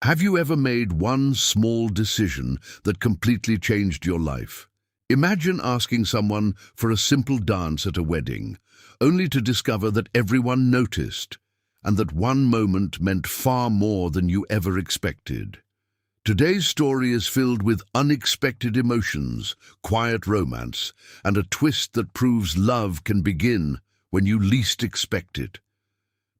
Have you ever made one small decision that completely changed your life? Imagine asking someone for a simple dance at a wedding, only to discover that everyone noticed, and that one moment meant far more than you ever expected. Today's story is filled with unexpected emotions, quiet romance, and a twist that proves love can begin when you least expect it.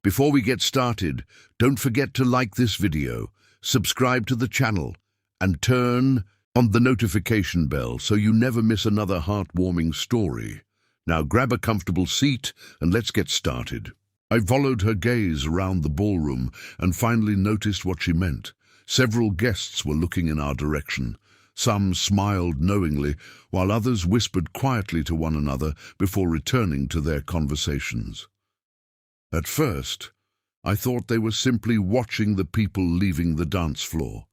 Before we get started, don't forget to like this video, subscribe to the channel, and turn on the notification bell so you never miss another heartwarming story. Now grab a comfortable seat and let's get started. I followed her gaze around the ballroom and finally noticed what she meant. Several guests were looking in our direction. Some smiled knowingly, while others whispered quietly to one another before returning to their conversations. At first, I thought they were simply watching the people leaving the dance floor,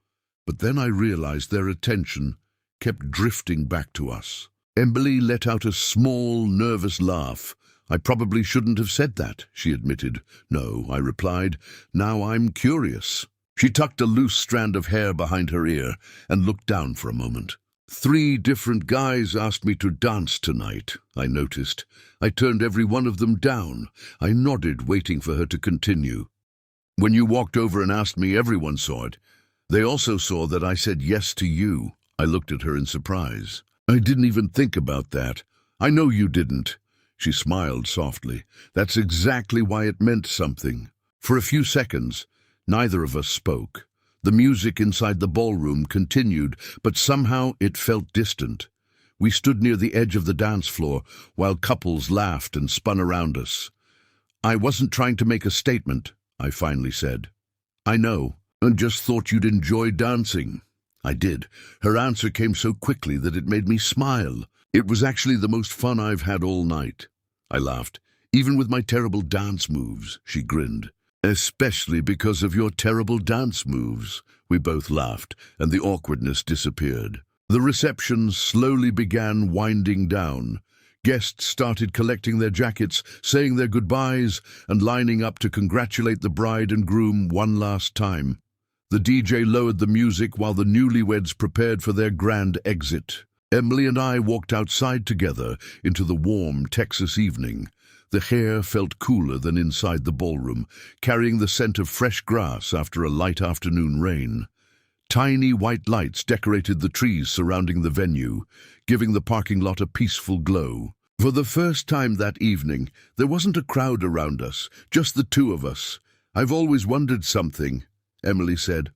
but then I realized their attention kept drifting back to us. Emily let out a small, nervous laugh. "I probably shouldn't have said that," she admitted. "No," I replied. "Now I'm curious." She tucked a loose strand of hair behind her ear and looked down for a moment. "3 different guys asked me to dance tonight," I noticed. I turned every one of them down. I nodded, waiting for her to continue. "When you walked over and asked me, everyone saw it. They also saw that I said yes to you." I looked at her in surprise. "I didn't even think about that." "I know you didn't." She smiled softly. "That's exactly why it meant something." For a few seconds, neither of us spoke. The music inside the ballroom continued, but somehow it felt distant. We stood near the edge of the dance floor while couples laughed and spun around us. "I wasn't trying to make a statement," I finally said. "I know, and just thought you'd enjoy dancing." I did. Her answer came so quickly that it made me smile. "It was actually the most fun I've had all night." I laughed. "Even with my terrible dance moves," she grinned. "Especially because of your terrible dance moves." We both laughed, and the awkwardness disappeared. The reception slowly began winding down. Guests started collecting their jackets, saying their goodbyes, and lining up to congratulate the bride and groom one last time. The DJ lowered the music while the newlyweds prepared for their grand exit. Emily and I walked outside together into the warm Texas evening. The air felt cooler than inside the ballroom, carrying the scent of fresh grass after a light afternoon rain. Tiny white lights decorated the trees surrounding the venue, giving the parking lot a peaceful glow. For the first time that evening, there wasn't a crowd around us, just the two of us. "I've always wondered something," Emily said.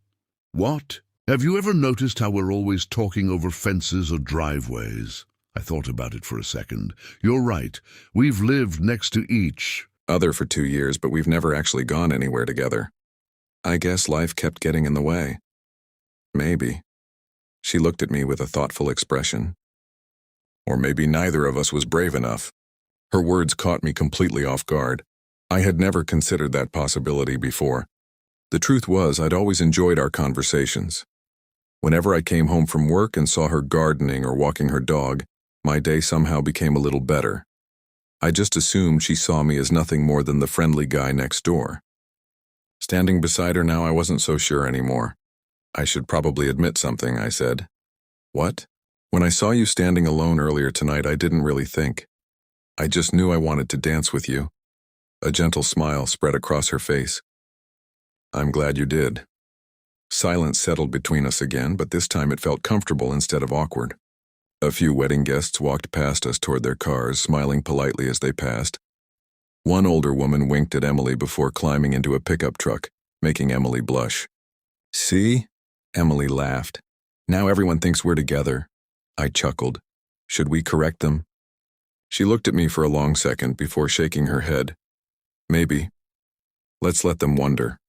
"What?" "Have you ever noticed how we're always talking over fences or driveways?" I thought about it for a second. "You're right. We've lived next to each other for 2 years, but we've never actually gone anywhere together. I guess life kept getting in the way." "Maybe." She looked at me with a thoughtful expression. "Or maybe neither of us was brave enough." Her words caught me completely off guard. I had never considered that possibility before. The truth was, I'd always enjoyed our conversations. Whenever I came home from work and saw her gardening or walking her dog, my day somehow became a little better. I just assumed she saw me as nothing more than the friendly guy next door. Standing beside her now, I wasn't so sure anymore. "I should probably admit something," I said. "What?" "When I saw you standing alone earlier tonight, I didn't really think. I just knew I wanted to dance with you." A gentle smile spread across her face. "I'm glad you did." Silence settled between us again, but this time it felt comfortable instead of awkward. A few wedding guests walked past us toward their cars, smiling politely as they passed. One older woman winked at Emily before climbing into a pickup truck, making Emily blush. "See?" Emily laughed. "Now everyone thinks we're together." I chuckled. "Should we correct them?" She looked at me for a long second before shaking her head. "Maybe. Let's let them wonder."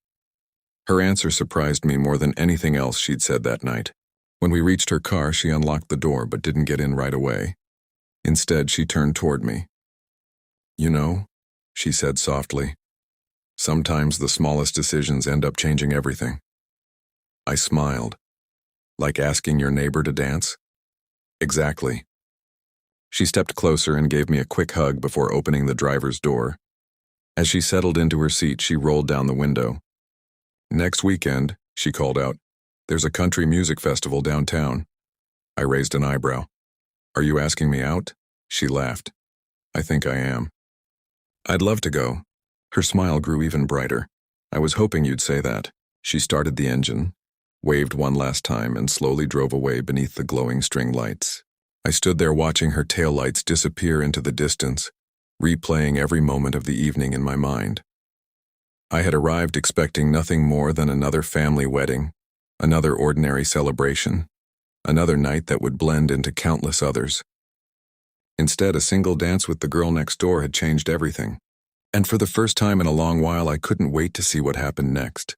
Her answer surprised me more than anything else she'd said that night. When we reached her car, she unlocked the door but didn't get in right away. Instead, she turned toward me. "You know," she said softly, "sometimes the smallest decisions end up changing everything." I smiled. "Like asking your neighbor to dance?" "Exactly." She stepped closer and gave me a quick hug before opening the driver's door. As she settled into her seat, she rolled down the window. "Next weekend, She called out, "There's a country music festival downtown." I raised an eyebrow. "Are you asking me out?" She laughed. "I think I am." "I'd love to go." Her smile grew even brighter. "I was hoping you'd say that." She started the engine, waved one last time, and slowly drove away beneath the glowing string lights. I stood there watching her taillights disappear into the distance, replaying every moment of the evening in my mind. I had arrived expecting nothing more than another family wedding, another ordinary celebration, another night that would blend into countless others. Instead, a single dance with the girl next door had changed everything. And for the first time in a long while, I couldn't wait to see what happened next.